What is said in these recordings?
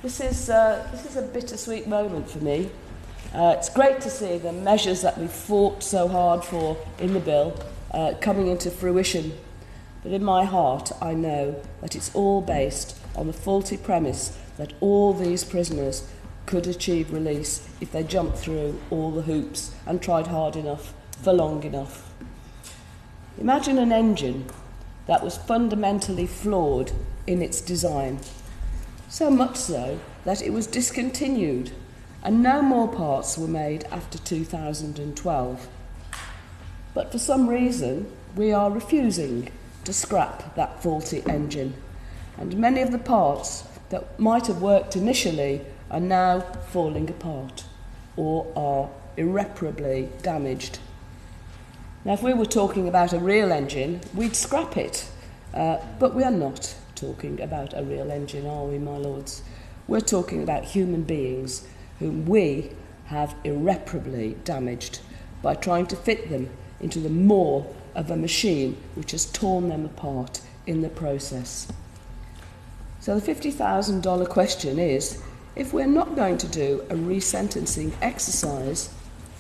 This is a bittersweet moment for me. It's great to see the measures that we fought so hard for in the bill coming into fruition. But in my heart, I know that it's all based on the faulty premise that all these prisoners could achieve release if they jumped through all the hoops and tried hard enough for long enough. Imagine an engine that was fundamentally flawed in its design, so much so that it was discontinued and no more parts were made after 2012. But for some reason, we are refusing to scrap that faulty engine, and many of the parts that might have worked initially are now falling apart or are irreparably damaged. Now, if we were talking about a real engine, we'd scrap it, but we are not talking about a real engine, are we, my lords? We're talking about human beings whom we have irreparably damaged by trying to fit them into the maw of a machine which has torn them apart in the process. So the $50,000 question is, if we're not going to do a resentencing exercise,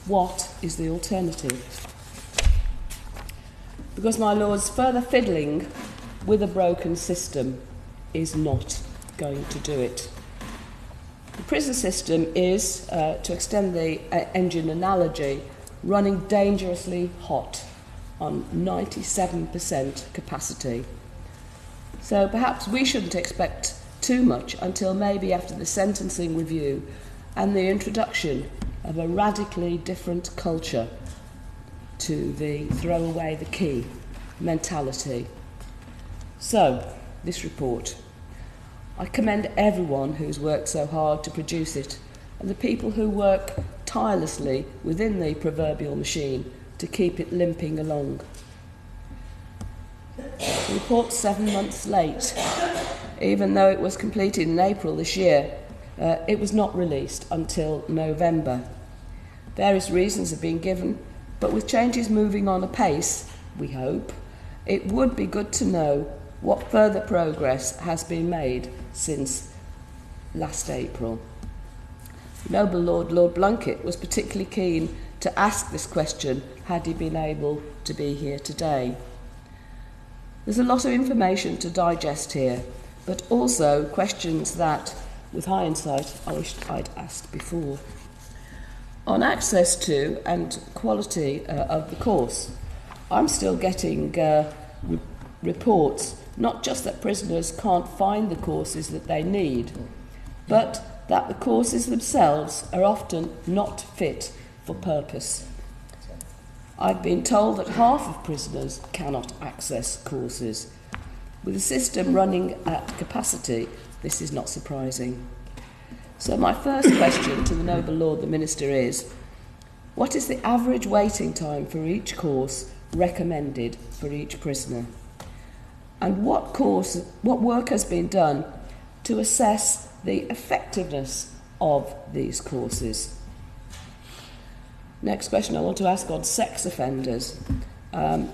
what is the alternative? Because, my lords, further fiddling with a broken system is not going to do it. The prison system is, to extend the engine analogy, running dangerously hot on 97% capacity. So perhaps we shouldn't expect too much until maybe after the sentencing review and the introduction of a radically different culture to the throw away the key mentality. So, this report. I commend everyone who's worked so hard to produce it, and the people who work tirelessly within the proverbial machine to keep it limping along. The report's 7 months late. Even though it was completed in April this year, it was not released until November. Various reasons have been given, but with changes moving on apace, we hope, it would be good to know what further progress has been made since last April. Noble Lord Blunkett was particularly keen to ask this question had he been able to be here today. There's a lot of information to digest here, but also questions that, with hindsight, I wished I'd asked before. On access to and quality of the course, I'm still getting reports, not just that prisoners can't find the courses that they need, but that the courses themselves are often not fit for purpose. I've been told that half of prisoners cannot access courses. With the system running at capacity, this is not surprising. So my first question to the Noble Lord the Minister is, what is the average waiting time for each course recommended for each prisoner? And what work has been done to assess the effectiveness of these courses? Next question I want to ask on sex offenders. I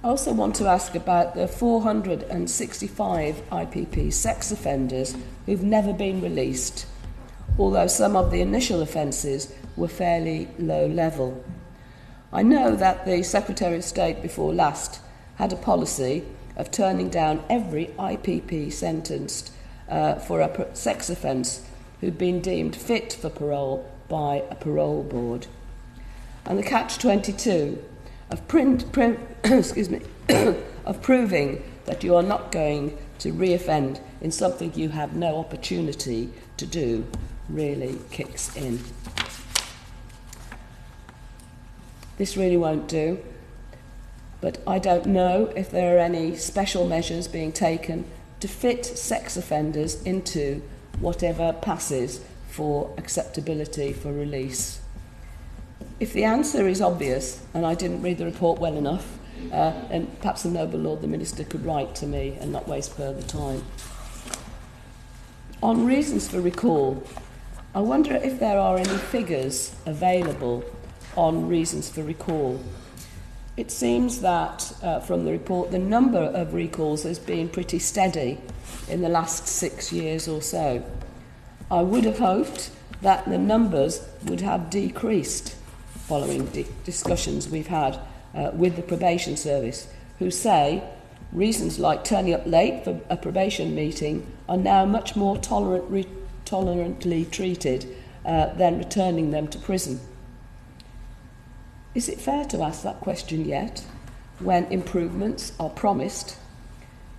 also want to ask about the 465 IPP sex offenders who've never been released, although some of the initial offences were fairly low level. I know that the Secretary of State before last had a policy of turning down every IPP sentenced for a sex offence who'd been deemed fit for parole by a parole board. And the catch-22 of of proving that you are not going to reoffend in something you have no opportunity to do really kicks in. This really won't do, but I don't know if there are any special measures being taken to fit sex offenders into whatever passes for acceptability for release. If the answer is obvious, and I didn't read the report well enough, then perhaps the Noble Lord the Minister could write to me and not waste further time. On reasons for recall, I wonder if there are any figures available on reasons for recall. It seems that from the report, the number of recalls has been pretty steady in the last 6 years or so. I would have hoped that the numbers would have decreased following discussions we've had with the probation service, who say reasons like turning up late for a probation meeting are now much more tolerantly treated than returning them to prison. Is it fair to ask that question yet, when improvements are promised,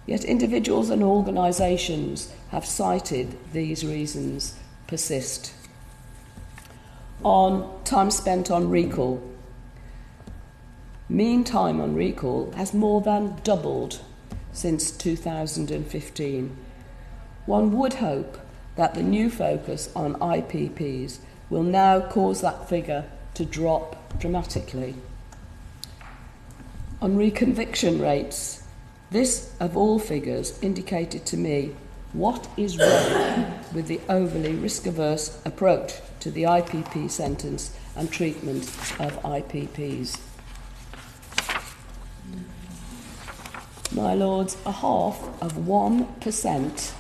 yet individuals and organisations have cited these reasons persist? On time spent on recall. Mean time on recall has more than doubled since 2015. One would hope that the new focus on IPPs will now cause that figure to drop dramatically. On reconviction rates, this, of all figures, indicated to me what is wrong with the overly risk-averse approach to the IPP sentence and treatment of IPPs. My lords, 0.5%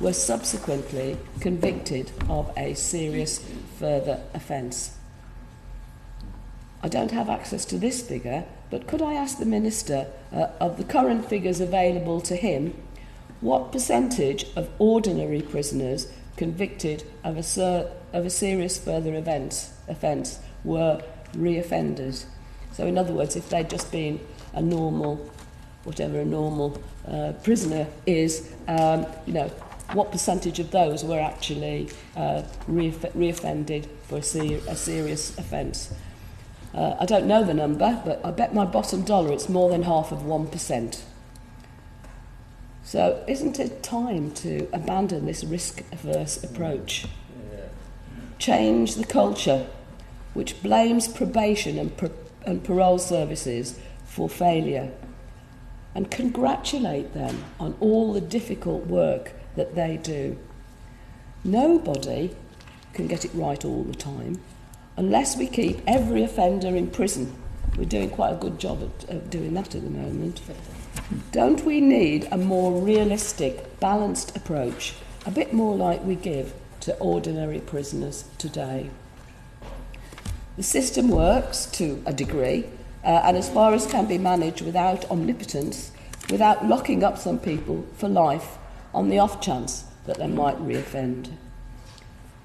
were subsequently convicted of a serious further offence. I don't have access to this figure, but could I ask the Minister, of the current figures available to him, what percentage of ordinary prisoners convicted of a serious further offence were re-offenders? So in other words, if they'd just been a normal, whatever a normal prisoner is, what percentage of those were actually re-offended for a serious offence? I don't know the number, but I bet my bottom dollar it's more than 1%. So isn't it time to abandon this risk-averse approach? Change the culture which blames probation and parole services for failure, and congratulate them on all the difficult work that they do. Nobody can get it right all the time unless we keep every offender in prison. We're doing quite a good job at doing that at the moment. Don't we need a more realistic, balanced approach, a bit more like we give to ordinary prisoners today? The system works to a degree, and as far as can be managed without omnipotence, without locking up some people for life on the off chance that they might reoffend.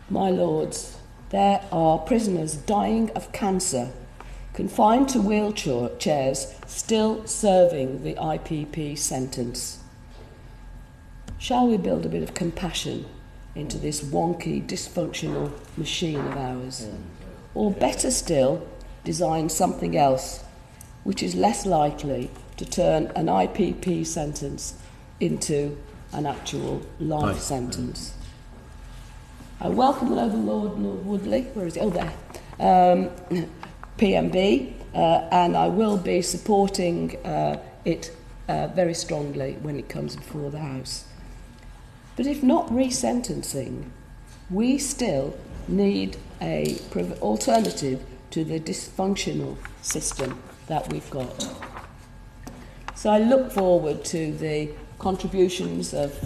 My lords, there are prisoners dying of cancer, confined to wheelchairs, still serving the IPP sentence. Shall we build a bit of compassion into this wonky, dysfunctional machine of ours? Or better still, design something else, which is less likely to turn an IPP sentence into an actual life sentence. I welcome Lord Woodley, where is he? Oh, there. PMB, and I will be supporting it very strongly when it comes before the House. But if not resentencing, we still need an alternative to the dysfunctional system that we've got. So I look forward to the contributions of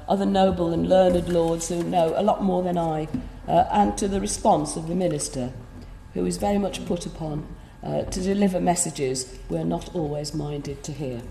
other noble and learned lords who know a lot more than I, and to the response of the Minister, who is very much put upon to deliver messages we're not always minded to hear.